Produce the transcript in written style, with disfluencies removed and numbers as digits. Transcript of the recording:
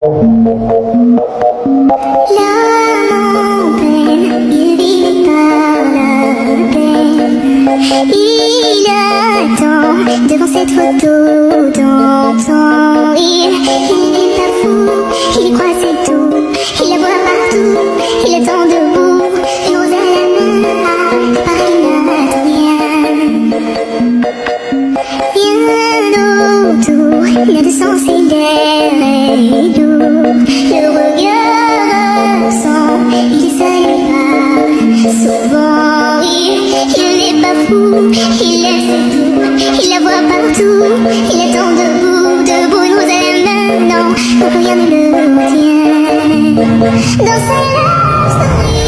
L'âme en peine, il vit par la peine. Il attend devant cette photo d'antan. Il n'est pas fou, il y croit c'est tout. Il la voit partout, il attend debout. Une rose à la main, Paris n'attend rien. Rien autour, il a de sens et l'air est doux. Le regard ressent, il est seul et pas souvent. Il n'est pas fou, il aime c'est tout. Il la voit partout, il attend debout, debout, une rose à la main, non, donc rien ne le retient. Dans sa love story.